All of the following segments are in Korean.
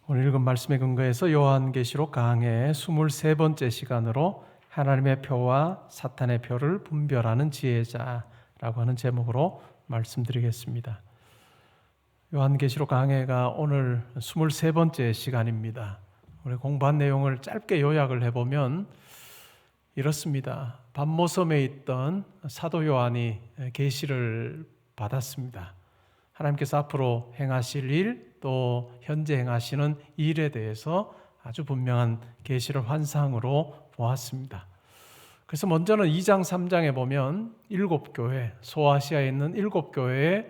오늘 읽은 말씀에 근거해서 요한계시록 강해 23번째 시간으로 하나님의 표와 사탄의 표를 분별하는 지혜자라고 하는 제목으로 말씀드리겠습니다. 요한계시록 강해가 오늘 23번째 시간입니다. 우리 공부한 내용을 짧게 요약을 해보면 이렇습니다. 반모섬에 있던 사도 요한이 계시를 받았습니다. 하나님께서 앞으로 행하실 일, 또 현재 행하시는 일에 대해서 아주 분명한 계시를 환상으로 보았습니다. 그래서 먼저는 2장, 3장에 보면 7교회, 소아시아에 있는 7교회에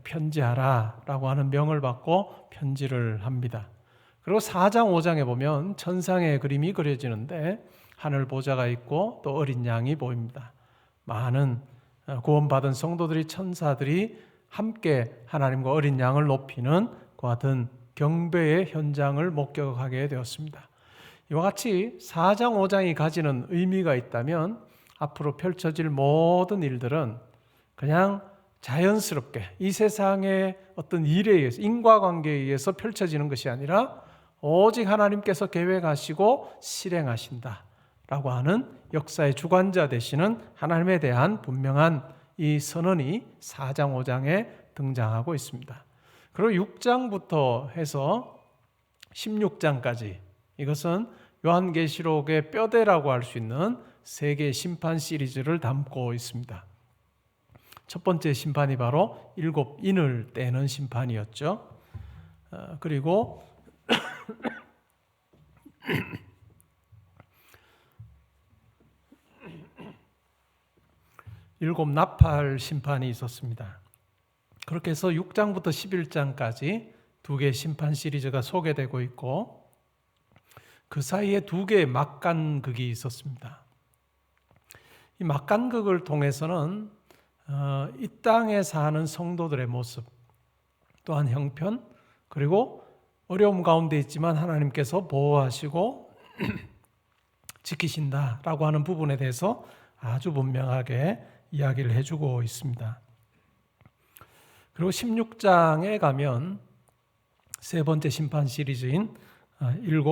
편지하라 라고 하는 명을 받고 편지를 합니다. 그리고 4장, 5장에 보면 천상의 그림이 그려지는데 하늘 보좌가 있고 또 어린 양이 보입니다. 많은 구원받은 성도들이, 천사들이 함께 하나님과 어린 양을 높이는 그와 같은 경배의 현장을 목격하게 되었습니다. 이와 같이 4장, 5장이 가지는 의미가 있다면 앞으로 펼쳐질 모든 일들은 그냥 자연스럽게 이 세상의 어떤 일에 의해서, 인과관계에 의해서 펼쳐지는 것이 아니라 오직 하나님께서 계획하시고 실행하신다라고 하는 역사의 주관자 되시는 하나님에 대한 분명한 이 선언이 4장, 5장에 등장하고 있습니다. 그리고 6장부터 해서 16장까지 이것은 요한계시록의 뼈대라고 할 수 있는 세 개의 심판 시리즈를 담고 있습니다. 첫 번째 심판이 바로 7인을 떼는 심판이었죠. 그리고 일곱 나팔 심판이 있었습니다. 그렇게 해서 6장부터 11장까지 두 개의 심판 시리즈가 소개되고 있고 그 사이에 두 개의 막간극이 있었습니다. 이 막간극을 통해서는 이 땅에 사는 성도들의 모습, 또한 형편, 그리고 어려움 가운데 있지만 하나님께서 보호하시고 지키신다라고 하는 부분에 대해서 아주 분명하게 이야기를 해주고 있습니다. 그리고 16장에 가면 세 번째 심판 시리즈인 7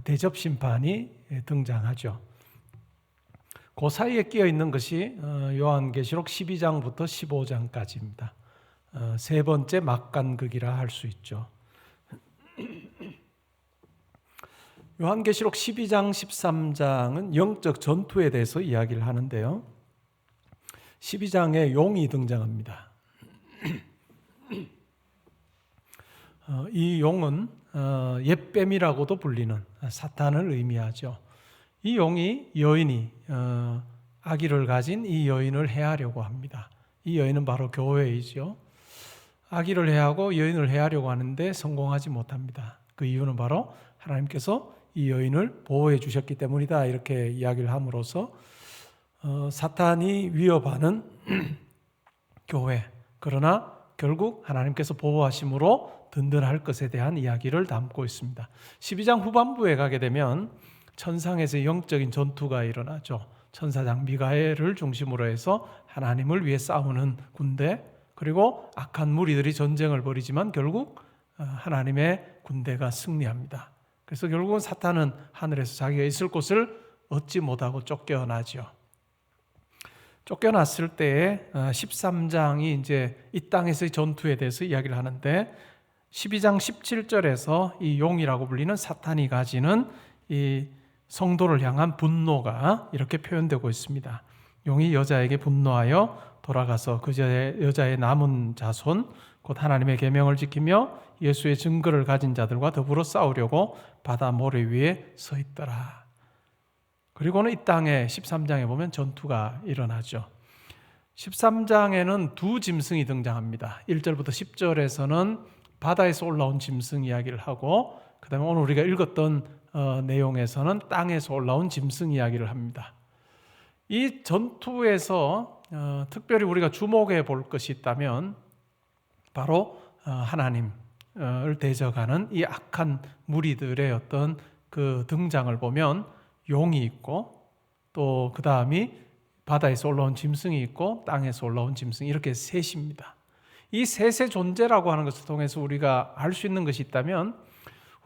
대접 심판이 등장하죠. 그 사이에 끼어 있는 것이 요한계시록 12장부터 15장까지입니다. 세 번째 막간극이라 할 수 있죠. 요한계시록 12장, 13장은 영적 전투에 대해서 이야기를 하는데요. 12장에 용이 등장합니다. 이 용은 옛뱀이라고도 불리는 사탄을 의미하죠. 이 용이 여인이 아기를 가진 이 여인을 해하려고 합니다. 이 여인은 바로 교회이죠. 아기를 해하고 여인을 해하려고 하는데 성공하지 못합니다. 그 이유는 바로 하나님께서 이 여인을 보호해 주셨기 때문이다, 이렇게 이야기를 함으로써 사탄이 위협하는 교회, 그러나 결국 하나님께서 보호하심으로 든든할 것에 대한 이야기를 담고 있습니다. 12장 후반부에 가게 되면 천상에서 영적인 전투가 일어나죠. 천사장 미가엘을 중심으로 해서 하나님을 위해 싸우는 군대, 그리고 악한 무리들이 전쟁을 벌이지만 결국 하나님의 군대가 승리합니다. 그래서 결국은 사탄은 하늘에서 자기가 있을 곳을 얻지 못하고 쫓겨나죠. 쫓겨났을 때에 13장이 이제 이 땅에서의 전투에 대해서 이야기를 하는데 12장 17절에서 이 용이라고 불리는 사탄이 가지는 이 성도를 향한 분노가 이렇게 표현되고 있습니다. 용이 여자에게 분노하여 돌아가서 그 여자의 남은 자손, 곧 하나님의 계명을 지키며 예수의 증거를 가진 자들과 더불어 싸우려고 바다 모래 위에 서 있더라. 그리고는 이 땅에 13장에 보면 전투가 일어나죠. 13장에는 두 짐승이 등장합니다. 1절부터 10절에서는 바다에서 올라온 짐승 이야기를 하고, 그 다음에 오늘 우리가 읽었던 내용에서는 땅에서 올라온 짐승 이야기를 합니다. 이 전투에서 특별히 우리가 주목해 볼 것이 있다면 바로 하나님을 대적하는 이 악한 무리들의 어떤 그 등장을 보면 용이 있고, 또 그 다음이 바다에서 올라온 짐승이 있고 땅에서 올라온 짐승, 이렇게 셋입니다. 이 셋의 존재라고 하는 것을 통해서 우리가 알 수 있는 것이 있다면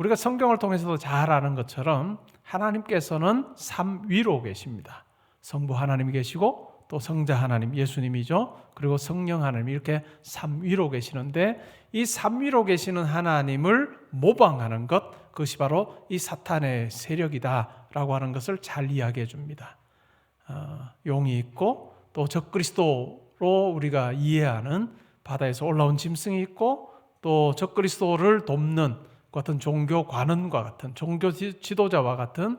우리가 성경을 통해서도 잘 아는 것처럼 하나님께서는 삼위로 계십니다. 성부 하나님이 계시고 또 성자 하나님, 예수님이죠. 그리고 성령 하나님, 이렇게 삼위로 계시는데 이 삼위로 계시는 하나님을 모방하는 것, 그것이 바로 이 사탄의 세력이다라고 하는 것을 잘 이야기해 줍니다. 용이 있고 또 적그리스도로 우리가 이해하는 바다에서 올라온 짐승이 있고 또 적그리스도를 돕는 같은 종교 관원과 같은 종교 지도자와 같은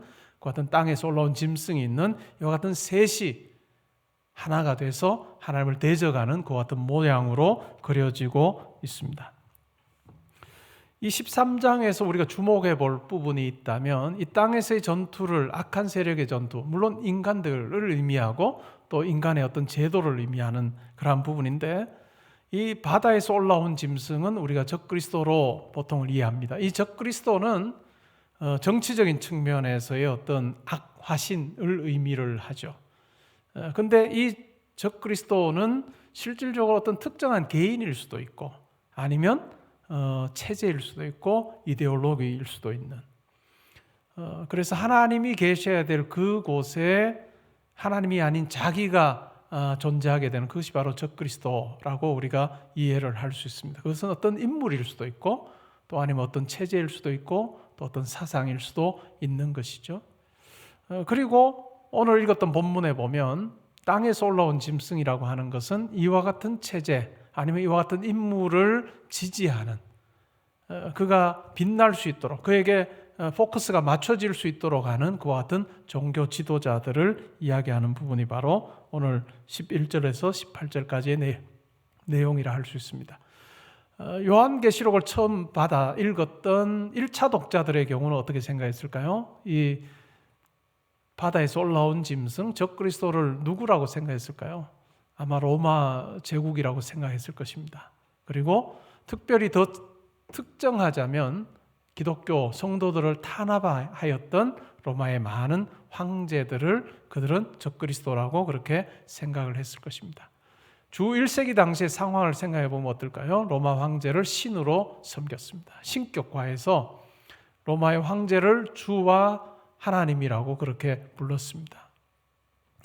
땅에서 올라온 짐승이 있는 이와 같은 셋이 하나가 돼서 하나님을 대적하는 그 같은 모양으로 그려지고 있습니다. 이 13장에서 우리가 주목해 볼 부분이 있다면 이 땅에서의 전투를, 악한 세력의 전투, 물론 인간들을 의미하고 또 인간의 어떤 제도를 의미하는 그러한 부분인데, 이 바다에서 올라온 짐승은 우리가 적그리스도로 보통을 이해합니다. 이 적그리스도는 정치적인 측면에서의 어떤 악화신을 의미를 하죠. 근데 이 적그리스도는 실질적으로 어떤 특정한 개인일 수도 있고 아니면 체제일 수도 있고 이데올로기일 수도 있는, 그래서 하나님이 계셔야 될 그곳에 하나님이 아닌 자기가 존재하게 되는 그것이 바로 적그리스도라고 우리가 이해를 할 수 있습니다. 그것은 어떤 인물일 수도 있고 또 아니면 어떤 체제일 수도 있고 또 어떤 사상일 수도 있는 것이죠. 그리고 오늘 읽었던 본문에 보면 땅에서 올라온 짐승이라고 하는 것은 이와 같은 체제 아니면 이와 같은 인물을 지지하는, 그가 빛날 수 있도록 그에게 포커스가 맞춰질 수 있도록 하는 그와 같은 종교 지도자들을 이야기하는 부분이 바로 오늘 11절에서 18절까지의 내용이라 할 수 있습니다. 요한계시록을 처음 받아 읽었던 1차 독자들의 경우는 어떻게 생각했을까요? 이 바다에서 올라온 짐승 적그리스도를 누구라고 생각했을까요? 아마 로마 제국이라고 생각했을 것입니다. 그리고 특별히 더 특정하자면 기독교 성도들을 탄압하였던 로마의 많은 황제들을 그들은 적그리스도라고 그렇게 생각을 했을 것입니다. 주 1세기 당시의 상황을 생각해 보면 어떨까요? 로마 황제를 신으로 섬겼습니다. 신격화해서 로마의 황제를 주와 하나님이라고 그렇게 불렀습니다.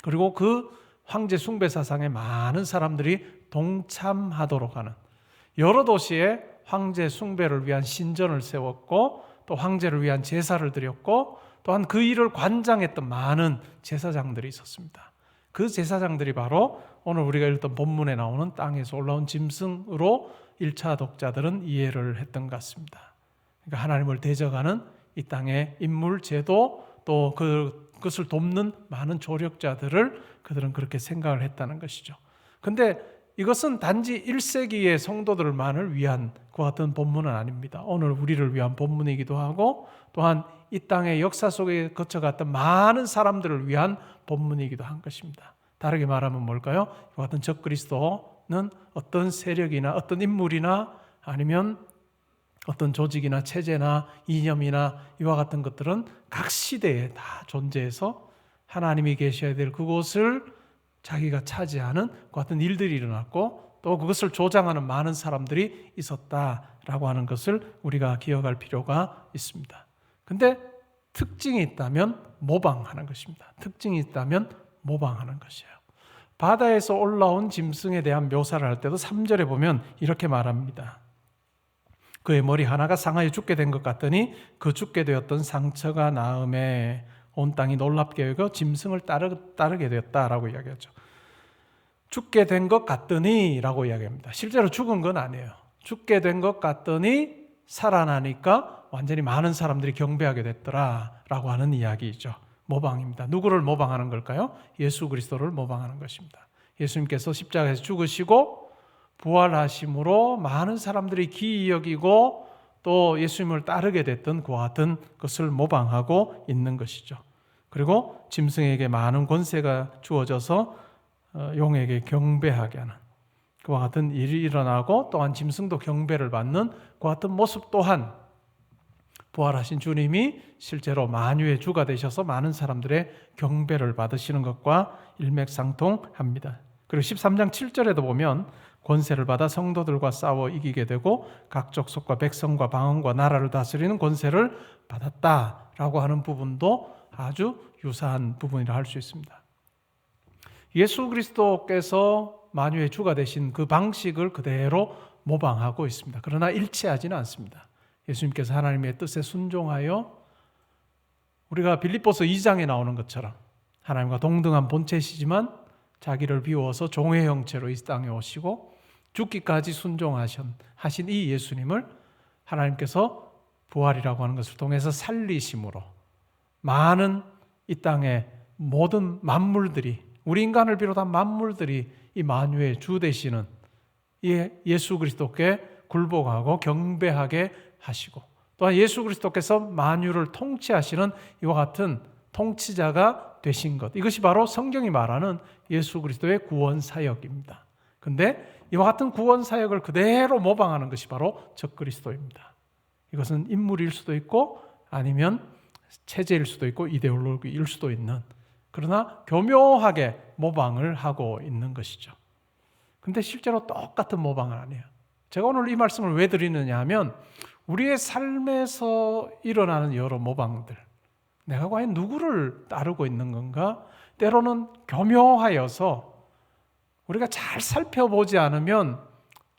그리고 그 황제 숭배 사상에 많은 사람들이 동참하도록 하는, 여러 도시에 황제 숭배를 위한 신전을 세웠고 또 황제를 위한 제사를 드렸고 또한 그 일을 관장했던 많은 제사장들이 있었습니다. 그 제사장들이 바로 오늘 우리가 읽었던 본문에 나오는 땅에서 올라온 짐승으로 1차 독자들은 이해를 했던 것 같습니다. 그러니까 하나님을 대적하는 이 땅의 인물, 제도, 또 그것을 돕는 많은 조력자들을 그들은 그렇게 생각을 했다는 것이죠. 근데 이것은 단지 1세기의 성도들만을 위한 그 같은 본문은 아닙니다. 오늘 우리를 위한 본문이기도 하고 또한 이 땅의 역사 속에 거쳐갔던 많은 사람들을 위한 본문이기도 한 것입니다. 다르게 말하면 뭘까요? 이 같은 적그리스도는 어떤 세력이나 어떤 인물이나 아니면 어떤 조직이나 체제나 이념이나 이와 같은 것들은 각 시대에 다 존재해서 하나님이 계셔야 될 그곳을 자기가 차지하는 그 같은 일들이 일어났고 또 그것을 조장하는 많은 사람들이 있었다라고 하는 것을 우리가 기억할 필요가 있습니다. 근데 특징이 있다면 모방하는 것입니다. 특징이 있다면 모방하는 것이에요. 바다에서 올라온 짐승에 대한 묘사를 할 때도 3절에 보면 이렇게 말합니다. 그의 머리 하나가 상하여 죽게 된 것 같더니 그 죽게 되었던 상처가 나음에 온 땅이 놀랍게 여겨 짐승을 따르게 되었다라고 이야기하죠. 죽게 된 것 같더니 라고 이야기합니다. 실제로 죽은 건 아니에요. 죽게 된 것 같더니 살아나니까 완전히 많은 사람들이 경배하게 됐더라라고 하는 이야기이죠. 모방입니다. 누구를 모방하는 걸까요? 예수 그리스도를 모방하는 것입니다. 예수님께서 십자가에서 죽으시고 부활하심으로 많은 사람들이 기이 여기고 또 예수님을 따르게 됐던 그와 같은 것을 모방하고 있는 것이죠. 그리고 짐승에게 많은 권세가 주어져서 용에게 경배하게 하는 그와 같은 일이 일어나고 또한 짐승도 경배를 받는 그와 같은 모습 또한 부활하신 주님이 실제로 만유의 주가 되셔서 많은 사람들의 경배를 받으시는 것과 일맥상통합니다. 그리고 13장 7절에도 보면 권세를 받아 성도들과 싸워 이기게 되고 각 족속과 백성과 방언과 나라를 다스리는 권세를 받았다라고 하는 부분도 아주 유사한 부분이라 할 수 있습니다. 예수 그리스도께서 만유의 주가 되신 그 방식을 그대로 모방하고 있습니다. 그러나 일치하지는 않습니다. 예수님께서 하나님의 뜻에 순종하여 우리가 빌립보서 2장에 나오는 것처럼 하나님과 동등한 본체시지만 자기를 비워서 종의 형체로 이 땅에 오시고 죽기까지 순종하신 이 예수님을 하나님께서 부활이라고 하는 것을 통해서 살리심으로 많은 이 땅의 모든 만물들이, 우리 인간을 비롯한 만물들이 이 만유의 주 되시는 이 예수 그리스도께 굴복하고 경배하게 하시고, 또한 예수 그리스도께서 만유를 통치하시는 이와 같은 통치자가 되신 것, 이것이 바로 성경이 말하는 예수 그리스도의 구원 사역입니다. 그런데 이와 같은 구원 사역을 그대로 모방하는 것이 바로 적그리스도입니다. 이것은 인물일 수도 있고 아니면 체제일 수도 있고 이데올로기일 수도 있는, 그러나 교묘하게 모방을 하고 있는 것이죠. 근데 실제로 똑같은 모방은 아니에요. 제가 오늘 이 말씀을 왜 드리느냐 하면 우리의 삶에서 일어나는 여러 모방들, 내가 과연 누구를 따르고 있는 건가? 때로는 교묘하여서 우리가 잘 살펴보지 않으면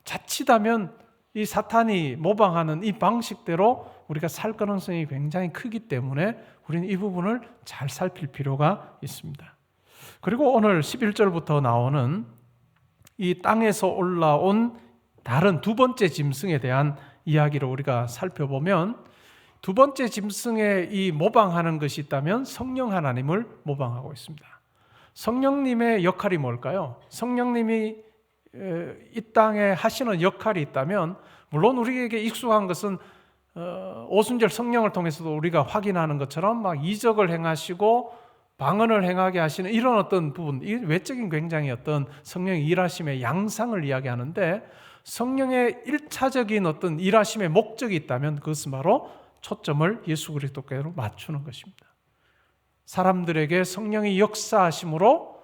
자칫하면 이 사탄이 모방하는 이 방식대로 우리가 살 가능성이 굉장히 크기 때문에 우리는 이 부분을 잘 살필 필요가 있습니다. 그리고 오늘 11절부터 나오는 이 땅에서 올라온 다른 두 번째 짐승에 대한 이야기를 우리가 살펴보면, 두 번째 짐승의 이 모방하는 것이 있다면 성령 하나님을 모방하고 있습니다. 성령님의 역할이 뭘까요? 성령님이 이 땅에 하시는 역할이 있다면, 물론 우리에게 익숙한 것은 오순절 성령을 통해서도 우리가 확인하는 것처럼 막 이적을 행하시고 방언을 행하게 하시는 이런 어떤 부분, 이 외적인 굉장히 어떤 성령의 일하심의 양상을 이야기하는데, 성령의 1차적인 어떤 일하심의 목적이 있다면 그것은 바로 초점을 예수 그리스도께로 맞추는 것입니다. 사람들에게 성령의 역사하심으로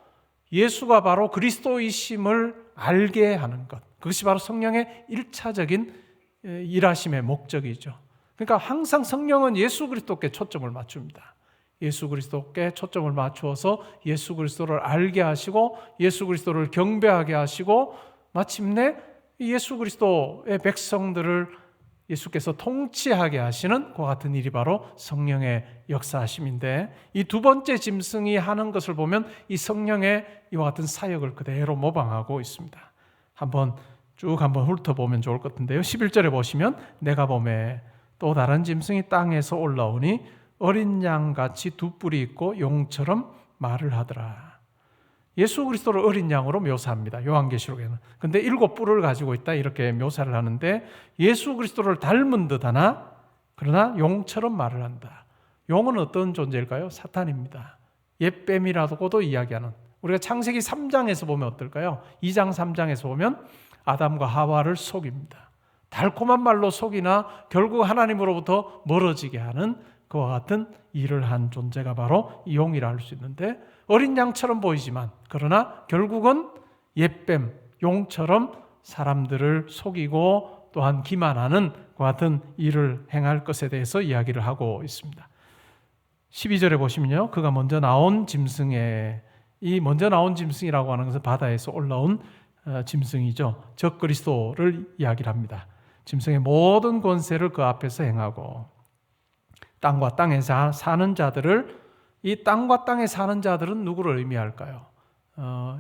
예수가 바로 그리스도이심을 알게 하는 것, 그것이 바로 성령의 1차적인 일하심의 목적이죠. 그러니까 항상 성령은 예수 그리스도께 초점을 맞춥니다. 예수 그리스도께 초점을 맞추어서 예수 그리스도를 알게 하시고 예수 그리스도를 경배하게 하시고 마침내 예수 그리스도의 백성들을 예수께서 통치하게 하시는 그와 같은 일이 바로 성령의 역사하심인데, 이 두 번째 짐승이 하는 것을 보면 이 성령의 이와 같은 사역을 그대로 모방하고 있습니다. 한번 훑어보면 좋을 것 같은데요. 11절에 보시면 내가 보매 또 다른 짐승이 땅에서 올라오니 어린 양같이 두 뿔이 있고 용처럼 말을 하더라. 예수 그리스도를 어린 양으로 묘사합니다. 요한계시록에는. 근데 7뿔을 가지고 있다 이렇게 묘사를 하는데, 예수 그리스도를 닮은 듯하나 그러나 용처럼 말을 한다. 용은 어떤 존재일까요? 사탄입니다. 옛뱀이라고도 이야기하는, 우리가 창세기 3장에서 보면 어떨까요? 2장 3장에서 보면 아담과 하와를 속입니다. 달콤한 말로 속이나 결국 하나님으로부터 멀어지게 하는 그와 같은 일을 한 존재가 바로 이 용이라 할 수 있는데, 어린 양처럼 보이지만 그러나 결국은 옛뱀, 용처럼 사람들을 속이고 또한 기만하는 그와 같은 일을 행할 것에 대해서 이야기를 하고 있습니다. 12절에 보시면요, 그가 먼저 나온 짐승에, 이 먼저 나온 짐승이라고 하는 것은 바다에서 올라온 짐승이죠. 적그리스도를 이야기를 합니다. 짐승의 모든 권세를 그 앞에서 행하고 땅과 땅에 사는 자들을, 이 땅과 땅에 사는 자들은 누구를 의미할까요?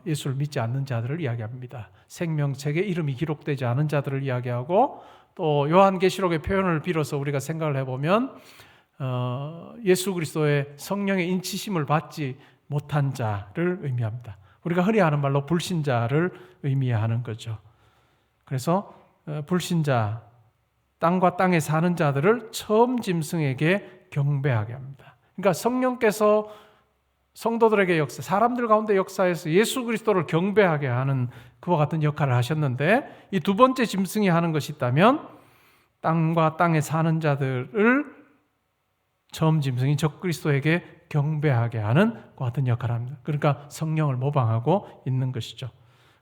예수를 믿지 않는 자들을 이야기합니다. 생명책에 이름이 기록되지 않은 자들을 이야기하고, 또 요한계시록의 표현을 빌어서 우리가 생각을 해보면 예수 그리스도의 성령의 인치심을 받지 못한 자를 의미합니다. 우리가 흔히 하는 말로 불신자를 의미하는 거죠. 그래서 불신자, 땅과 땅에 사는 자들을 처음 짐승에게 경배하게 합니다. 그러니까 성령께서 성도들에게 역사, 사람들 가운데 역사에서 예수 그리스도를 경배하게 하는 그와 같은 역할을 하셨는데, 이 두 번째 짐승이 하는 것이 있다면 땅과 땅에 사는 자들을 처음 짐승이 적그리스도에게 경배하게 하는 그와 같은 역할을 합니다. 그러니까 성령을 모방하고 있는 것이죠.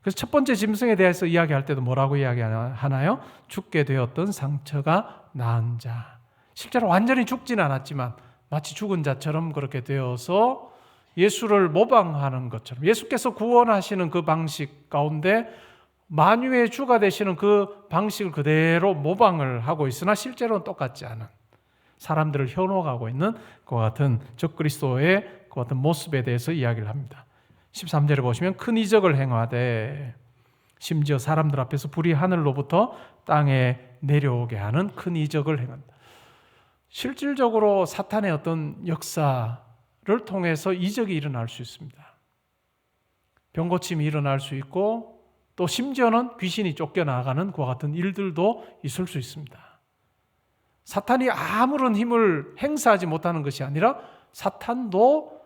그래서 첫 번째 짐승에 대해서 이야기할 때도 뭐라고 이야기하나요? 죽게 되었던 상처가 나은 자. 실제로 완전히 죽지는 않았지만 마치 죽은 자처럼 그렇게 되어서 예수를 모방하는 것처럼, 예수께서 구원하시는 그 방식 가운데 만유의 주가 되시는 그 방식을 그대로 모방을 하고 있으나 실제로는 똑같지 않은, 사람들을 현혹하고 있는 그와 같은 적그리스도의 그 같은 모습에 대해서 이야기를 합니다. 13절에 보시면 큰 이적을 행하되, 심지어 사람들 앞에서 불이 하늘로부터 땅에 내려오게 하는 큰 이적을 행한다. 실질적으로 사탄의 어떤 역사를 통해서 이적이 일어날 수 있습니다. 병고침이 일어날 수 있고, 또 심지어는 귀신이 쫓겨나가는 그와 같은 일들도 있을 수 있습니다. 사탄이 아무런 힘을 행사하지 못하는 것이 아니라 사탄도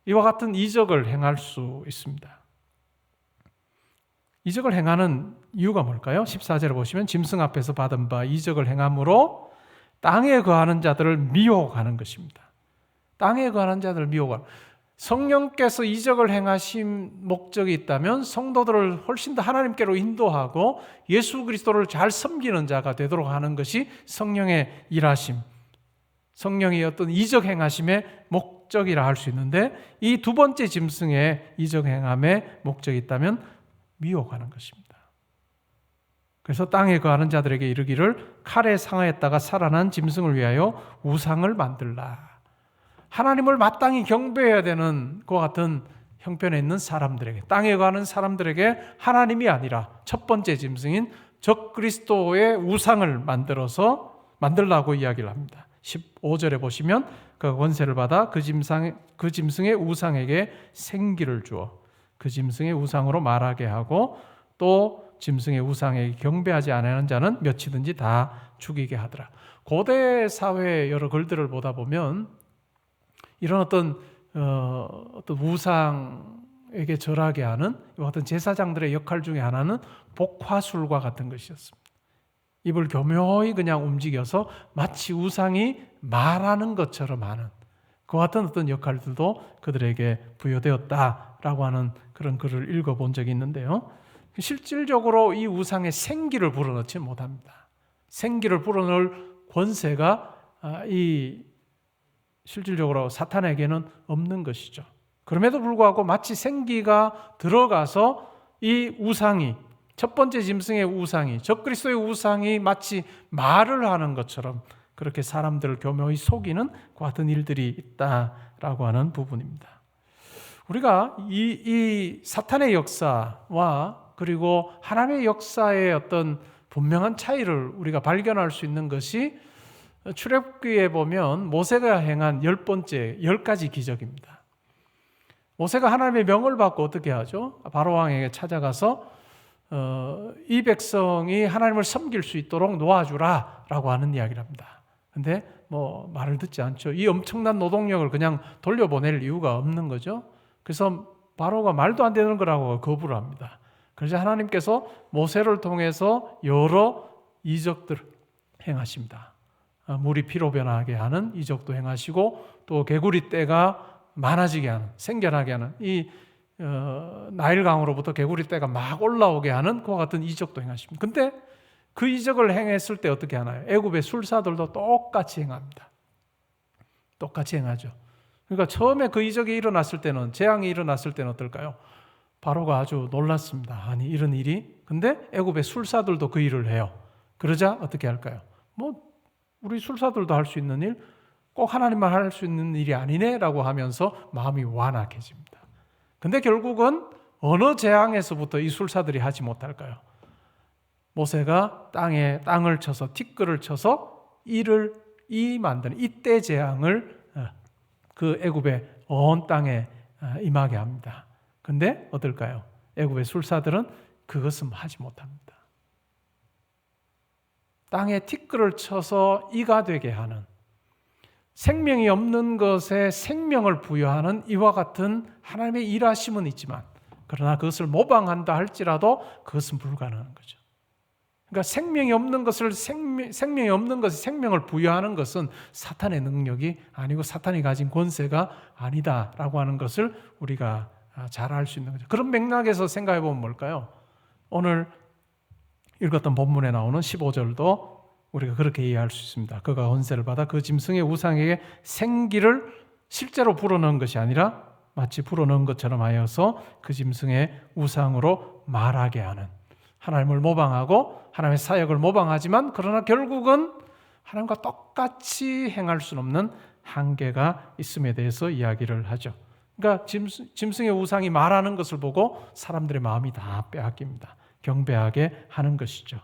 이와 같은 이적을 행할 수 있습니다. 이적을 행하는 이유가 뭘까요? 14절에 보시면 짐승 앞에서 받은 바 이적을 행함으로 땅에 거하는 자들을 미혹하는 것입니다. 땅에 거하는 자들을 미혹하는, 성령께서 이적을 행하신 목적이 있다면 성도들을 훨씬 더 하나님께로 인도하고 예수 그리스도를 잘 섬기는 자가 되도록 하는 것이 성령의 일하심, 성령의 어떤 이적 행하심의 목적이라 할 수 있는데, 이 두 번째 짐승의 이적 행함의 목적이 있다면 미혹하는 것입니다. 그래서 땅에 거하는 자들에게 이르기를 칼에 상하였다가 살아난 짐승을 위하여 우상을 만들라. 하나님을 마땅히 경배해야 되는 그와 같은 형편에 있는 사람들에게, 땅에 거하는 사람들에게 하나님이 아니라 첫 번째 짐승인 적그리스도의 우상을 만들라고 이야기를 합니다. 15절에 보시면 그 권세를 받아 그 짐승의 우상에게 생기를 주어 그 짐승의 우상으로 말하게 하고, 또 짐승의 우상에게 경배하지 않는 자는 몇이든지 다 죽이게 하더라. 고대 사회의 여러 글들을 보다 보면 이런 어떤 우상에게 절하게 하는 어떤 제사장들의 역할 중에 하나는 복화술과 같은 것이었습니다. 입을 교묘히 그냥 움직여서 마치 우상이 말하는 것처럼 하는 그 같은 어떤 역할들도 그들에게 부여되었다라고 하는 그런 글을 읽어본 적이 있는데요. 실질적으로 이 우상의 생기를 불어넣지 못합니다. 생기를 불어넣을 권세가 실질적으로 사탄에게는 없는 것이죠. 그럼에도 불구하고 마치 생기가 들어가서 이 우상이, 첫 번째 짐승의 우상이, 적그리스도의 우상이 마치 말을 하는 것처럼 그렇게 사람들을 교묘히 속이는 그 같은 일들이 있다라고 하는 부분입니다. 우리가 이 사탄의 역사와 그리고 하나님의 역사의 어떤 분명한 차이를 우리가 발견할 수 있는 것이 출애굽기에 보면 모세가 행한 10가지 기적입니다. 모세가 하나님의 명을 받고 어떻게 하죠? 바로 왕에게 찾아가서 이 백성이 하나님을 섬길 수 있도록 놓아주라 라고 하는 이야기를 합니다. 근데 말을 듣지 않죠. 이 엄청난 노동력을 그냥 돌려보낼 이유가 없는 거죠. 그래서 바로가 말도 안 되는 거라고 거부를 합니다. 그래서 하나님께서 모세를 통해서 여러 이적들을 행하십니다. 물이 피로 변하게 하는 이적도 행하시고, 또 개구리 떼가 많아지게 하는, 생겨나게 하는, 이 나일강으로부터 개구리 떼가 막 올라오게 하는 그와 같은 이적도 행하십니다. 근데 그 이적을 행했을 때 어떻게 하나요? 애굽의 술사들도 똑같이 행합니다. 똑같이 행하죠. 그러니까 처음에 그 이적이 일어났을 때는, 재앙이 일어났을 때는 어떨까요? 바로가 아주 놀랐습니다. 아니, 이런 일이? 근데 애굽의 술사들도 그 일을 해요. 그러자 어떻게 할까요? 우리 술사들도 할 수 있는 일, 꼭 하나님만 할 수 있는 일이 아니네 라고 하면서 마음이 완악해집니다. 근데 결국은 어느 재앙에서부터 이 술사들이 하지 못할까요? 모세가 땅을 쳐서, 티끌을 쳐서 만드는 이때 재앙을 그 애굽의 온 땅에 임하게 합니다. 근데 어떨까요? 애굽의 술사들은 그것은 하지 못합니다. 땅에 티끌을 쳐서 이가 되게 하는, 생명이 없는 것에 생명을 부여하는 이와 같은 하나님의 일하심은 있지만, 그러나 그것을 모방한다 할지라도 그것은 불가능한 거죠. 그러니까 생명이 없는 것에 생명을 부여하는 것은 사탄의 능력이 아니고 사탄이 가진 권세가 아니다라고 하는 것을 우리가 잘 알 수 있는 거죠. 그런 맥락에서 생각해 보면 뭘까요? 오늘 읽었던 본문에 나오는 15절도 우리가 그렇게 이해할 수 있습니다. 그가 권세를 받아 그 짐승의 우상에게 생기를 실제로 불어넣은 것이 아니라 마치 불어넣은 것처럼 하여서 그 짐승의 우상으로 말하게 하는, 하나님을 모방하고 하나님의 사역을 모방하지만 그러나 결국은 하나님과 똑같이 행할 수 없는 한계가 있음에 대해서 이야기를 하죠. 그러니까 짐승의 우상이 말하는 것을 보고 사람들의 마음이 다 빼앗깁니다. 경배하게 하는 것이죠.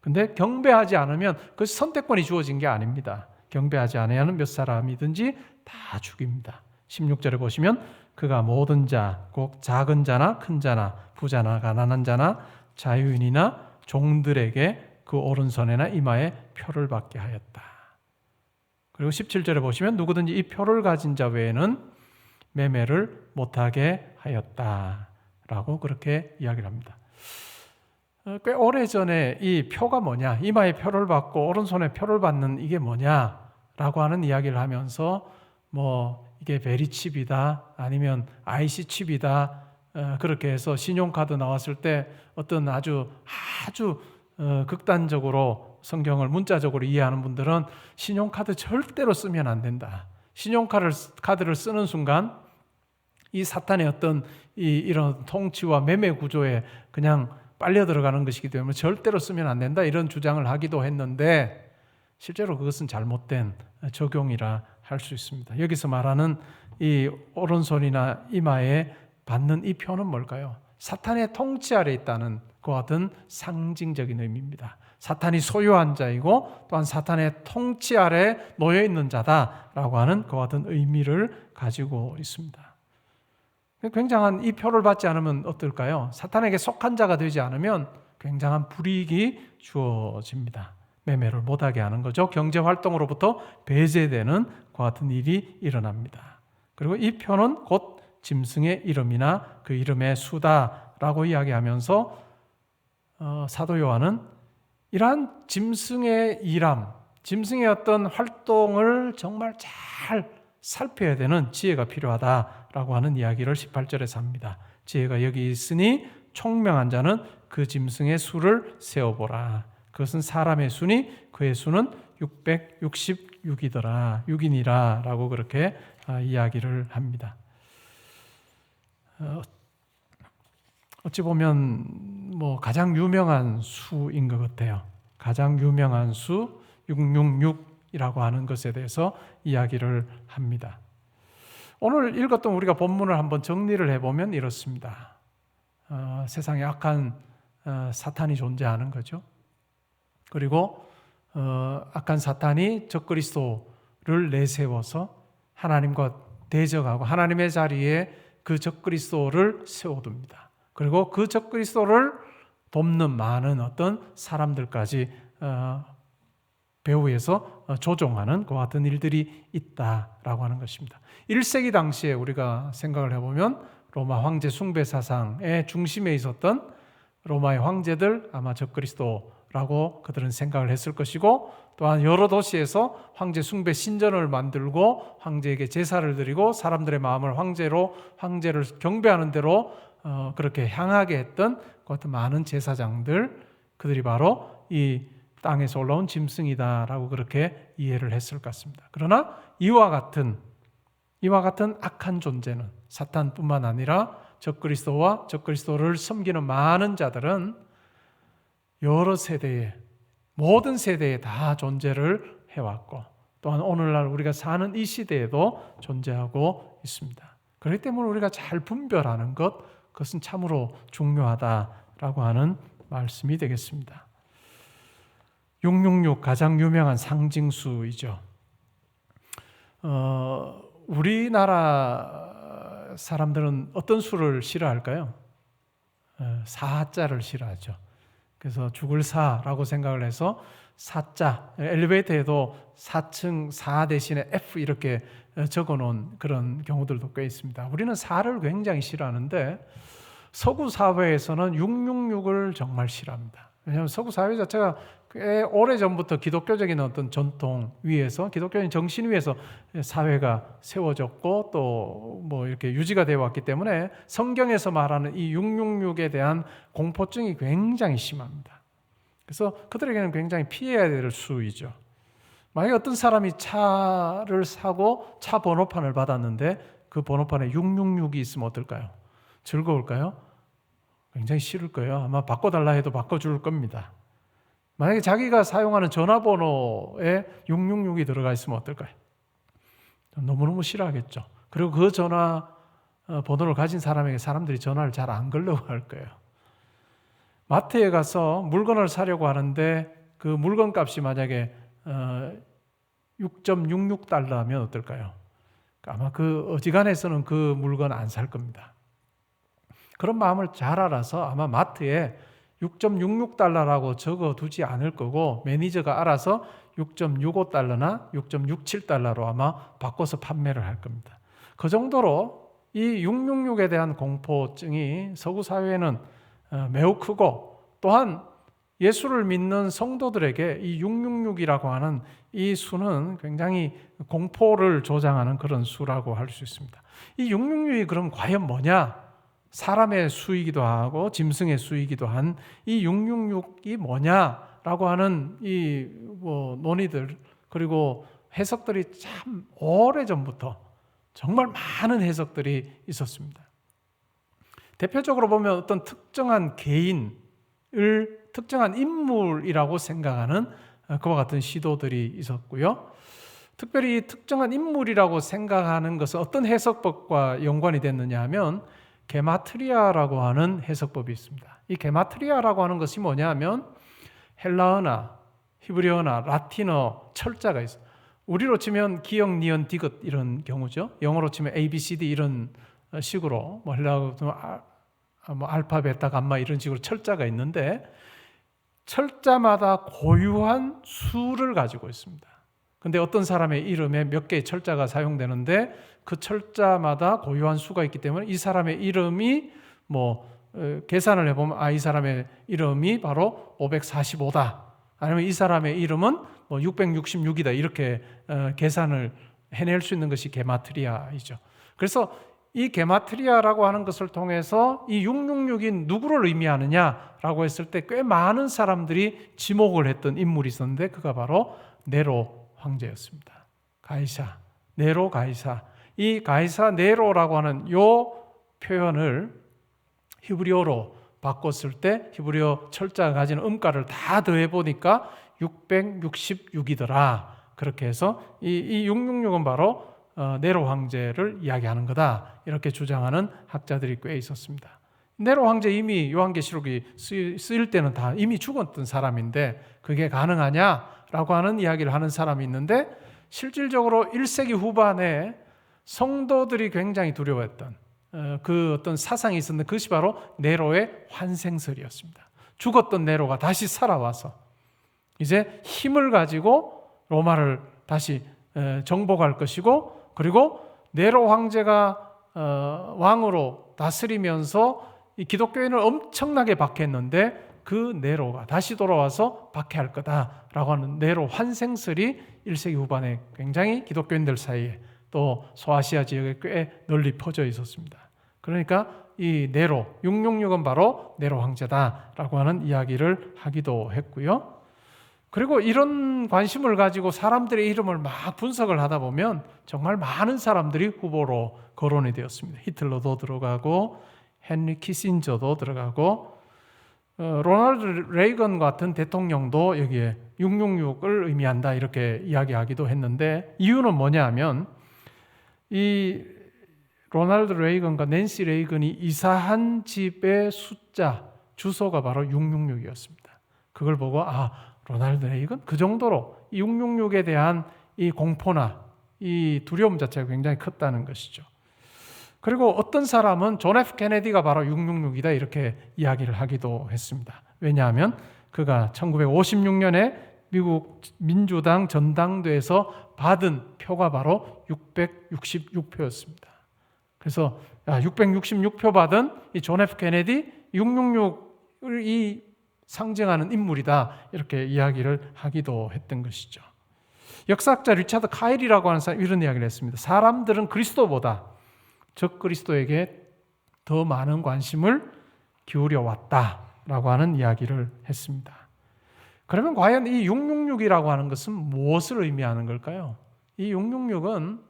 근데 경배하지 않으면 그 선택권이 주어진 게 아닙니다. 경배하지 않으면 몇 사람이든지 다 죽입니다. 16절에 보시면 그가 모든 자, 곧 작은 자나 큰 자나 부자나 가난한 자나 자유인이나 종들에게 그 오른손에나 이마에 표를 받게 하였다. 그리고 17절에 보시면 누구든지 이 표를 가진 자 외에는 매매를 못하게 하였다라고 그렇게 이야기를 합니다. 꽤 오래전에 이 표가 뭐냐, 이마에 표를 받고 오른손에 표를 받는 이게 뭐냐라고 하는 이야기를 하면서 이게 베리칩이다 아니면 IC칩이다 그렇게 해서 신용카드 나왔을 때 어떤 아주 극단적으로 성경을 문자적으로 이해하는 분들은 신용카드 절대로 쓰면 안 된다. 신용카드를 쓰는 순간 이 사탄의 어떤 이런 통치와 매매 구조에 그냥 빨려 들어가는 것이기 때문에 절대로 쓰면 안 된다 이런 주장을 하기도 했는데 실제로 그것은 잘못된 적용이라 할 수 있습니다. 여기서 말하는 이 오른손이나 이마에 받는 이 표는 뭘까요? 사탄의 통치 아래 있다는 그와 같은 상징적인 의미입니다. 사탄이 소유한 자이고 또한 사탄의 통치 아래 놓여 있는 자다라고 하는 그와 같은 의미를 가지고 있습니다. 굉장한 이 표를 받지 않으면 어떨까요? 사탄에게 속한 자가 되지 않으면 굉장한 불이익이 주어집니다. 매매를 못하게 하는 거죠. 경제활동으로부터 배제되는 그와 같은 일이 일어납니다. 그리고 이 표는 곧 짐승의 이름이나 그 이름의 수다라고 이야기하면서 사도 요한은 이러한 짐승의 일함, 짐승의 어떤 활동을 정말 잘 살펴야 되는 지혜가 필요하다라고 하는 이야기를 18절에서 합니다. 지혜가 여기 있으니 총명한 자는 그 짐승의 수를 세어보라. 그것은 사람의 수니 그의 수는 666이더라. 6인이라 라고 그렇게 이야기를 합니다. 어찌 보면 가장 유명한 수인 것 같아요. 가장 유명한 수 666이라고 하는 것에 대해서 이야기를 합니다. 오늘 읽었던 우리가 본문을 한번 정리를 해보면 이렇습니다. 세상에 악한 사탄이 존재하는 거죠. 그리고 악한 사탄이 적그리스도를 내세워서 하나님과 대적하고 하나님의 자리에 그 적그리스도를 세워둡니다. 그리고 그 적그리스도를 돕는 많은 어떤 사람들까지 배후에서 조종하는 그와 같은 일들이 있다라고 하는 것입니다. 1세기 당시에 우리가 생각을 해보면 로마 황제 숭배 사상의 중심에 있었던 로마의 황제들 아마 적그리스도라고 그들은 생각을 했을 것이고 또한 여러 도시에서 황제 숭배 신전을 만들고 황제에게 제사를 드리고 사람들의 마음을 황제를 경배하는 대로 그렇게 향하게 했던 그 같은 많은 제사장들 그들이 바로 이 땅에서 올라온 짐승이다라고 그렇게 이해를 했을 것 같습니다. 그러나 이와 같은 악한 존재는 사탄뿐만 아니라 적그리스도와 적그리스도를 섬기는 많은 자들은 여러 세대에 모든 세대에 다 존재를 해왔고 또한 오늘날 우리가 사는 이 시대에도 존재하고 있습니다. 그렇기 때문에 우리가 잘 분별하는 그것은 참으로 중요하다라고 하는 말씀이 되겠습니다. 666 가장 유명한 상징수이죠. 우리나라 사람들은 어떤 수를 싫어할까요? 4자를 싫어하죠. 그래서 죽을 사라고 생각을 해서 4자, 엘리베이터에도 4층 4 대신에 F 이렇게 적어놓은 그런 경우들도 꽤 있습니다. 우리는 4를 굉장히 싫어하는데 서구 사회에서는 666을 정말 싫어합니다. 왜냐하면 서구 사회 자체가 꽤 오래전부터 기독교적인 어떤 전통 위에서, 기독교적인 정신 위에서 사회가 세워졌고 또 뭐 이렇게 유지가 되어 왔기 때문에 성경에서 말하는 이 666에 대한 공포증이 굉장히 심합니다. 그래서 그들에게는 굉장히 피해야 될 수이죠. 만약에 어떤 사람이 차를 사고 차 번호판을 받았는데 그 번호판에 666이 있으면 어떨까요? 즐거울까요? 굉장히 싫을 거예요. 아마 바꿔달라 해도 바꿔줄 겁니다. 만약에 자기가 사용하는 전화번호에 666이 들어가 있으면 어떨까요? 너무너무 싫어하겠죠. 그리고 그 전화 번호를 가진 사람에게 사람들이 전화를 잘 안 걸려고 할 거예요. 마트에 가서 물건을 사려고 하는데 그 물건 값이 만약에 6.66달러면 어떨까요? 아마 그 어지간해서는 그 물건 안 살 겁니다. 그런 마음을 잘 알아서 아마 마트에 6.66달러라고 적어두지 않을 거고 매니저가 알아서 6.65달러나 6.67달러로 아마 바꿔서 판매를 할 겁니다. 그 정도로 이 666에 대한 공포증이 서구 사회에는 매우 크고, 또한 예수를 믿는 성도들에게 이 666이라고 하는 이 수는 굉장히 공포를 조장하는 그런 수라고 할 수 있습니다. 이 666이 그럼 과연 뭐냐? 사람의 수이기도 하고 짐승의 수이기도 한 이 666이 뭐냐라고 하는 이 논의들, 그리고 해석들이 참 오래전부터 정말 많은 해석들이 있었습니다. 대표적으로 보면 어떤 특정한 개인을 특정한 인물이라고 생각하는 그와 같은 시도들이 있었고요. 특별히 특정한 인물이라고 생각하는 것은 어떤 해석법과 연관이 됐느냐 하면 게마트리아라고 하는 해석법이 있습니다. 이 게마트리아라고 하는 것이 뭐냐면 헬라어나 히브리어나 라틴어 철자가 있어요. 우리로 치면 기역, 니은, 디귿 이런 경우죠. 영어로 치면 A, B, C, D 이런 식으로 헬라어로 알파, 베타, 감마 이런 식으로 철자가 있는데 철자마다 고유한 수를 가지고 있습니다. 근데 어떤 사람의 이름에 몇 개의 철자가 사용되는데 그 철자마다 고유한 수가 있기 때문에 이 사람의 이름이 계산을 해보면 이 사람의 이름이 바로 545다. 아니면 이 사람의 이름은 666이다. 이렇게 계산을 해낼 수 있는 것이 게마트리아이죠. 그래서 이 게마트리아라고 하는 것을 통해서 이 666이 누구를 의미하느냐라고 했을 때 꽤 많은 사람들이 지목을 했던 인물이 있었는데 그가 바로 네로 황제였습니다. 가이사, 네로 가이사. 이 가이사 네로라고 하는 이 표현을 히브리어로 바꿨을 때 히브리어 철자가 가지는 음가를 다 더해 보니까 666이더라. 그렇게 해서 이 666은 바로 네로 황제를 이야기하는 거다. 이렇게 주장하는 학자들이 꽤 있었습니다. 네로 황제 이미 요한계시록이 쓰일 때는 다 이미 죽었던 사람인데 그게 가능하냐라고 하는 이야기를 하는 사람이 있는데 실질적으로 1세기 후반에 성도들이 굉장히 두려워했던 그 어떤 사상이 있었는데 그것이 바로 네로의 환생설이었습니다. 죽었던 네로가 다시 살아와서 이제 힘을 가지고 로마를 다시 정복할 것이고, 그리고 네로 황제가 왕으로 다스리면서 이 기독교인을 엄청나게 박해했는데 그 네로가 다시 돌아와서 박해할 거다라고 하는 네로 환생설이 1세기 후반에 굉장히 기독교인들 사이에 또 소아시아 지역에 꽤 널리 퍼져 있었습니다. 그러니까 이 네로 666은 바로 네로 황제다라고 하는 이야기를 하기도 했고요. 그리고 이런 관심을 가지고 사람들의 이름을 막 분석을 하다 보면 정말 많은 사람들이 후보로 거론이 되었습니다. 히틀러도 들어가고 헨리 키신저도 들어가고 로널드 레이건 같은 대통령도 여기에 666을 의미한다 이렇게 이야기하기도 했는데 이유는 뭐냐면 이 로널드 레이건과 낸시 레이건이 이사한 집의 숫자 주소가 바로 666이었습니다. 그걸 보고 로널드 레이건 그 정도로 666에 대한 이 공포나 이 두려움 자체가 굉장히 컸다는 것이죠. 그리고 어떤 사람은 존 F 케네디가 바로 666이다 이렇게 이야기를 하기도 했습니다. 왜냐하면 그가 1956년에 미국 민주당 전당대회에서 받은 표가 바로 666표였습니다. 그래서 666표 받은 이 존 F 케네디 666을 이 상징하는 인물이다 이렇게 이야기를 하기도 했던 것이죠. 역사학자 리차드 카일이라고 하는 사람이 이런 이야기를 했습니다. 사람들은 그리스도보다 적 그리스도에게 더 많은 관심을 기울여 왔다라고 하는 이야기를 했습니다. 그러면 과연 이 666이라고 하는 것은 무엇을 의미하는 걸까요? 이 666은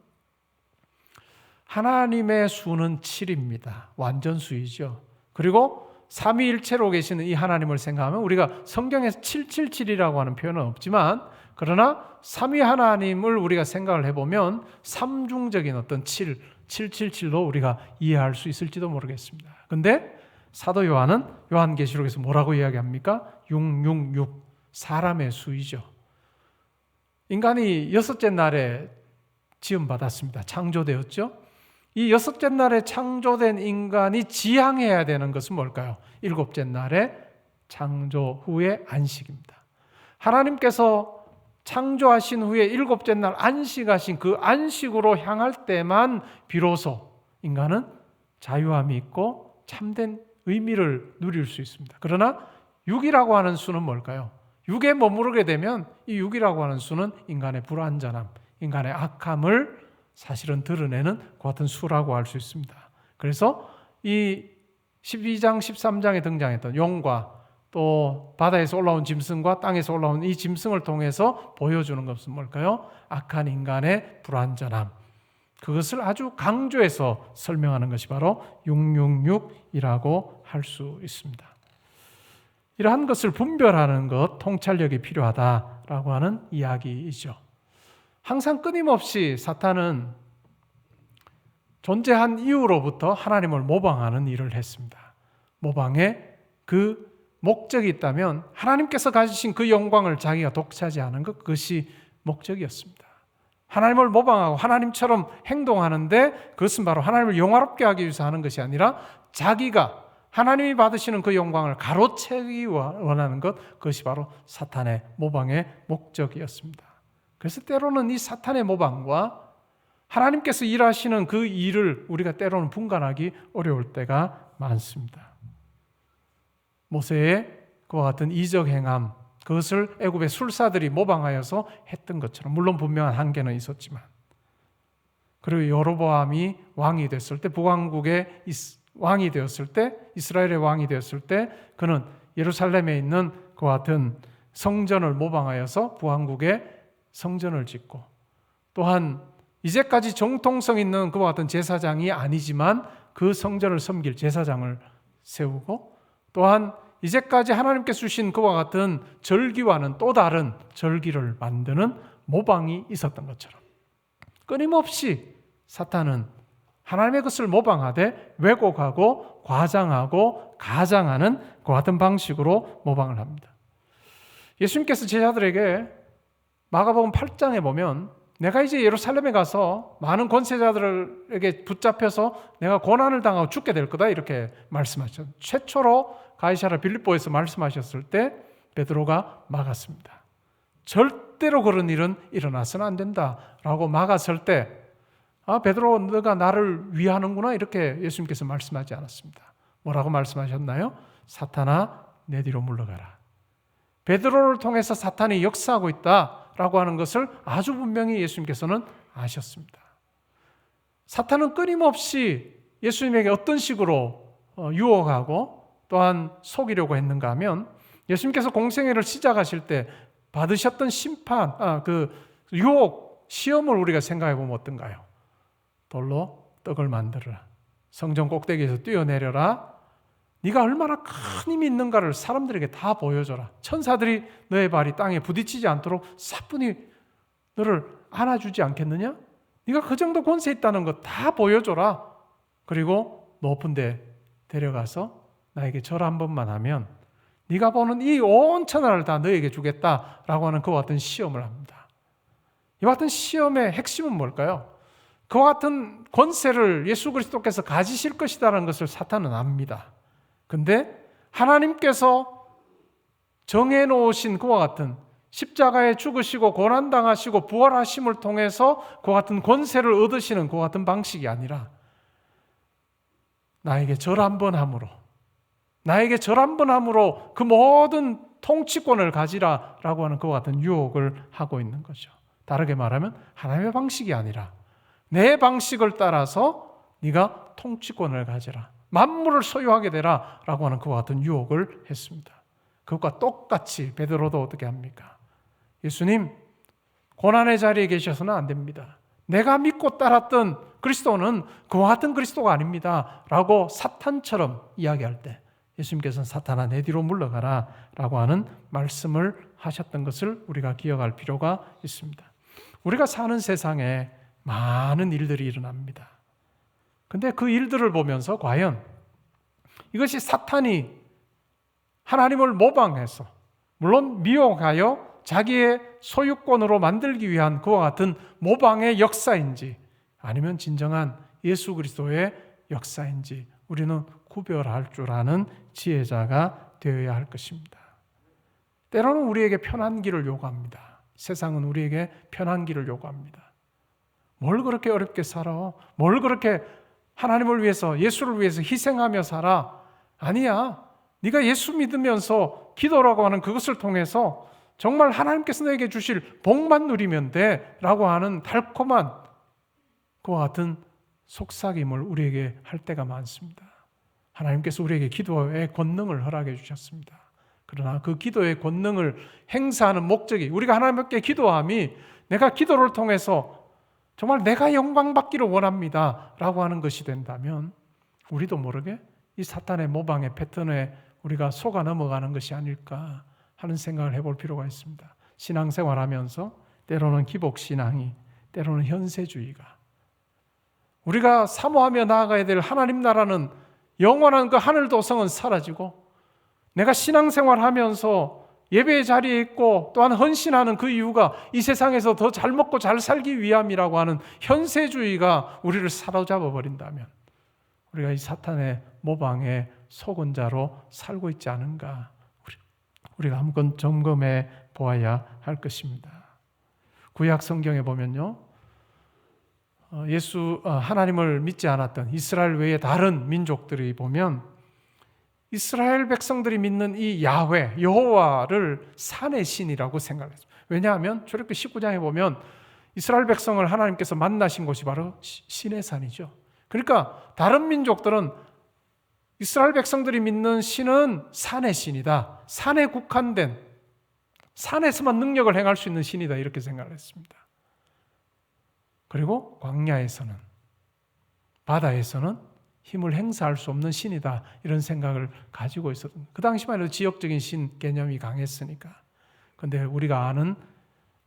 하나님의 수는 7입니다. 완전수이죠. 그리고 삼위일체로 계시는 이 하나님을 생각하면 우리가 성경에서 777이라고 하는 표현은 없지만 그러나 삼위 하나님을 우리가 생각을 해보면 삼중적인 어떤 777로 우리가 이해할 수 있을지도 모르겠습니다. 근데 사도 요한은 요한계시록에서 뭐라고 이야기합니까? 666, 사람의 수이죠. 인간이 여섯째 날에 지음받았습니다. 창조되었죠. 이 여섯째 날에 창조된 인간이 지향해야 되는 것은 뭘까요? 일곱째 날에 창조 후의 안식입니다. 하나님께서 창조하신 후에 일곱째 날 안식하신 그 안식으로 향할 때만 비로소 인간은 자유함이 있고 참된 의미를 누릴 수 있습니다. 그러나 6이라고 하는 수는 뭘까요? 6에 머무르게 되면 이 6이라고 하는 수는 인간의 불완전함, 인간의 악함을 사실은 드러내는 그 같은 수라고 할 수 있습니다. 그래서 이 12장, 13장에 등장했던 용과 또 바다에서 올라온 짐승과 땅에서 올라온 이 짐승을 통해서 보여주는 것은 뭘까요? 악한 인간의 불완전함. 그것을 아주 강조해서 설명하는 것이 바로 666이라고 할 수 있습니다. 이러한 것을 분별하는 것, 통찰력이 필요하다라고 하는 이야기이죠. 항상 끊임없이 사탄은 존재한 이후로부터 하나님을 모방하는 일을 했습니다. 모방에 그 목적이 있다면 하나님께서 가지신 그 영광을 자기가 독차지하는 것, 그것이 목적이었습니다. 하나님을 모방하고 하나님처럼 행동하는데 그것은 바로 하나님을 영화롭게 하기 위해서 하는 것이 아니라 자기가 하나님이 받으시는 그 영광을 가로채기 원하는 것, 그것이 바로 사탄의 모방의 목적이었습니다. 그래서 때로는 이 사탄의 모방과 하나님께서 일하시는 그 일을 우리가 때로는 분간하기 어려울 때가 많습니다. 모세의 그와 같은 이적 행함, 그것을 애굽의 술사들이 모방하여서 했던 것처럼, 물론 분명한 한계는 있었지만, 그리고 여로보암이 왕이 됐을 때, 북왕국의 왕이 되었을 때, 이스라엘의 왕이 되었을 때 그는 예루살렘에 있는 그와 같은 성전을 모방하여서 북왕국의 성전을 짓고, 또한 이제까지 정통성 있는 그와 같은 제사장이 아니지만 그 성전을 섬길 제사장을 세우고, 또한 이제까지 하나님께서 주신 그와 같은 절기와는 또 다른 절기를 만드는 모방이 있었던 것처럼 끊임없이 사탄은 하나님의 것을 모방하되 왜곡하고 과장하고 가장하는 그와 같은 방식으로 모방을 합니다. 예수님께서 제자들에게 마가복음 8장에 보면 내가 이제 예루살렘에 가서 많은 권세자들에게 붙잡혀서 내가 고난을 당하고 죽게 될 거다 이렇게 말씀하셨죠. 최초로 가이사랴 빌립보에서 말씀하셨을 때 베드로가 막았습니다. 절대로 그런 일은 일어나서는 안 된다라고 막았을 때 베드로 너가 나를 위하는구나 이렇게 예수님께서 말씀하지 않았습니다. 뭐라고 말씀하셨나요? 사탄아 내 뒤로 물러가라. 베드로를 통해서 사탄이 역사하고 있다라고 하는 것을 아주 분명히 예수님께서는 아셨습니다. 사탄은 끊임없이 예수님에게 어떤 식으로 유혹하고 또한 속이려고 했는가 하면 예수님께서 공생애를 시작하실 때 받으셨던 심판, 그 유혹, 시험을 우리가 생각해 보면 어떤가요? 돌로 떡을 만들어라. 성전 꼭대기에서 뛰어내려라. 네가 얼마나 큰 힘이 있는가를 사람들에게 다 보여줘라. 천사들이 너의 발이 땅에 부딪히지 않도록 사뿐히 너를 안아주지 않겠느냐? 네가 그 정도 권세 있다는 거 다 보여줘라. 그리고 높은 데 데려가서 나에게 절 한 번만 하면 네가 보는 이 온 천하를 다 너에게 주겠다라고 하는 그와 같은 시험을 합니다. 이와 같은 시험의 핵심은 뭘까요? 그와 같은 권세를 예수 그리스도께서 가지실 것이라는 것을 사탄은 압니다. 근데 하나님께서 정해놓으신 그와 같은 십자가에 죽으시고 고난당하시고 부활하심을 통해서 그와 같은 권세를 얻으시는 그와 같은 방식이 아니라 나에게 절 한 번 함으로 나에게 절 한번 함으로 그 모든 통치권을 가지라라고 하는 그와 같은 유혹을 하고 있는 거죠. 다르게 말하면 하나님의 방식이 아니라 내 방식을 따라서 네가 통치권을 가지라, 만물을 소유하게 되라 라고 하는 그와 같은 유혹을 했습니다. 그것과 똑같이 베드로도 어떻게 합니까? 예수님, 고난의 자리에 계셔서는 안 됩니다. 내가 믿고 따랐던 그리스도는 그와 같은 그리스도가 아닙니다 라고 사탄처럼 이야기할 때 예수님께서는 사탄아 내 뒤로 물러가라 라고 하는 말씀을 하셨던 것을 우리가 기억할 필요가 있습니다. 우리가 사는 세상에 많은 일들이 일어납니다. 근데 그 일들을 보면서 과연 이것이 사탄이 하나님을 모방해서 물론 미혹하여 자기의 소유권으로 만들기 위한 그와 같은 모방의 역사인지 아니면 진정한 예수 그리스도의 역사인지 우리는 구별할 줄 아는 지혜자가 되어야 할 것입니다. 때로는 우리에게 편한 길을 요구합니다. 세상은 우리에게 편한 길을 요구합니다. 뭘 그렇게 어렵게 살아? 뭘 그렇게 하나님을 위해서, 예수를 위해서 희생하며 살아? 아니야. 네가 예수 믿으면서 기도라고 하는 그것을 통해서 정말 하나님께서 너에게 주실 복만 누리면 돼 라고 하는 달콤한 그와 같은 속삭임을 우리에게 할 때가 많습니다. 하나님께서 우리에게 기도의 권능을 허락해 주셨습니다. 그러나 그 기도의 권능을 행사하는 목적이 우리가 하나님께 기도함이 내가 기도를 통해서 정말 내가 영광받기를 원합니다 라고 하는 것이 된다면 우리도 모르게 이 사탄의 모방의 패턴에 우리가 속아 넘어가는 것이 아닐까 하는 생각을 해볼 필요가 있습니다. 신앙생활하면서 때로는 기복신앙이, 때로는 현세주의가, 우리가 사모하며 나아가야 될 하나님 나라는 영원한 그 하늘 도성은 사라지고 내가 신앙생활하면서 예배의 자리에 있고 또한 헌신하는 그 이유가 이 세상에서 더 잘 먹고 잘 살기 위함이라고 하는 현세주의가 우리를 사로잡아 버린다면 우리가 이 사탄의 모방에 속은 자로 살고 있지 않은가 우리가 한번 점검해 보아야 할 것입니다. 구약 성경에 보면요, 하나님을 믿지 않았던 이스라엘 외의 다른 민족들이 보면 이스라엘 백성들이 믿는 이 야훼, 여호와를 산의 신이라고 생각했습니다. 왜냐하면 출애굽기 19장에 보면 이스라엘 백성을 하나님께서 만나신 곳이 바로 신의 산이죠. 그러니까 다른 민족들은 이스라엘 백성들이 믿는 신은 산의 신이다. 산에 국한된, 산에서만 능력을 행할 수 있는 신이다. 이렇게 생각을 했습니다. 그리고 광야에서는, 바다에서는 힘을 행사할 수 없는 신이다. 이런 생각을 가지고 있었던, 그 당시만 해도 지역적인 신 개념이 강했으니까. 그런데 우리가 아는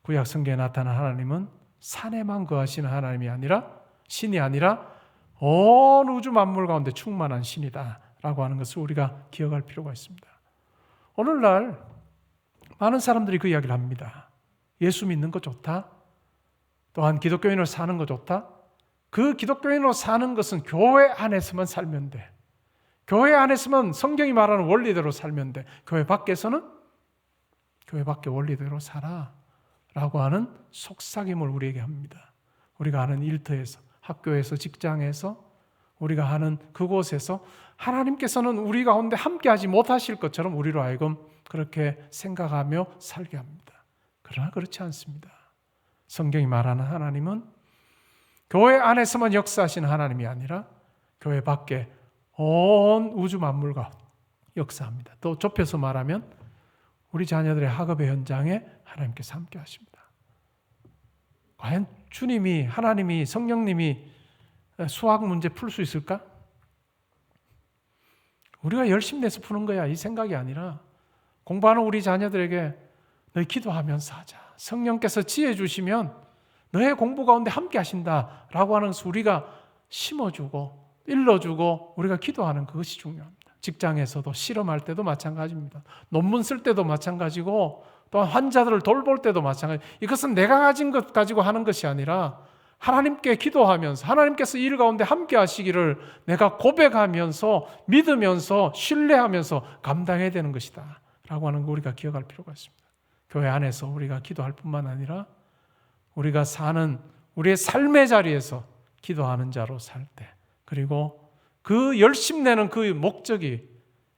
구약 성경에 나타난 하나님은 산에만 거하시는 하나님이 아니라, 신이 아니라 온 우주 만물 가운데 충만한 신이다 라고 하는 것을 우리가 기억할 필요가 있습니다. 오늘날 많은 사람들이 그 이야기를 합니다. 예수 믿는 거 좋다, 또한 기독교인으로 사는 거 좋다. 그 기독교인으로 사는 것은 교회 안에서만 살면 돼. 교회 안에서만 성경이 말하는 원리대로 살면 돼. 교회 밖에서는 교회 밖의 원리대로 살아 라고 하는 속삭임을 우리에게 합니다. 우리가 하는 일터에서, 학교에서, 직장에서, 우리가 하는 그곳에서 하나님께서는 우리 가운데 함께하지 못하실 것처럼 우리로 하여금 그렇게 생각하며 살게 합니다. 그러나 그렇지 않습니다. 성경이 말하는 하나님은 교회 안에서만 역사하시는 하나님이 아니라 교회 밖에 온 우주 만물과 역사합니다. 또 좁혀서 말하면 우리 자녀들의 학업의 현장에 하나님께서 함께 하십니다. 과연 주님이, 하나님이, 성령님이 수학 문제 풀 수 있을까? 우리가 열심히 내서 푸는 거야 이 생각이 아니라 공부하는 우리 자녀들에게 너희 기도하면서 하자. 성령께서 지혜 주시면 너의 공부 가운데 함께 하신다라고 하는 것을 우리가 심어주고 일러주고 우리가 기도하는 그것이 중요합니다. 직장에서도 실험할 때도 마찬가지입니다. 논문 쓸 때도 마찬가지고 또한 환자들을 돌볼 때도 마찬가지. 이것은 내가 가진 것 가지고 하는 것이 아니라 하나님께 기도하면서 하나님께서 일 가운데 함께 하시기를 내가 고백하면서 믿으면서 신뢰하면서 감당해야 되는 것이다 라고 하는 거 우리가 기억할 필요가 있습니다. 교회 안에서 우리가 기도할 뿐만 아니라 우리가 사는 우리의 삶의 자리에서 기도하는 자로 살 때, 그리고 그 열심 내는 그 목적이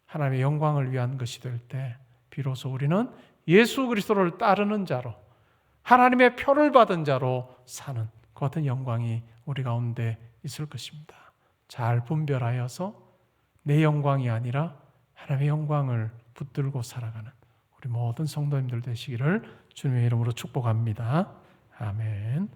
하나님의 영광을 위한 것이 될 때 비로소 우리는 예수 그리스도를 따르는 자로 하나님의 표를 받은 자로 사는 그 같은 영광이 우리 가운데 있을 것입니다. 잘 분별하여서 내 영광이 아니라 하나님의 영광을 붙들고 살아가는 우리 모든 성도님들 되시기를 주님의 이름으로 축복합니다. 아멘.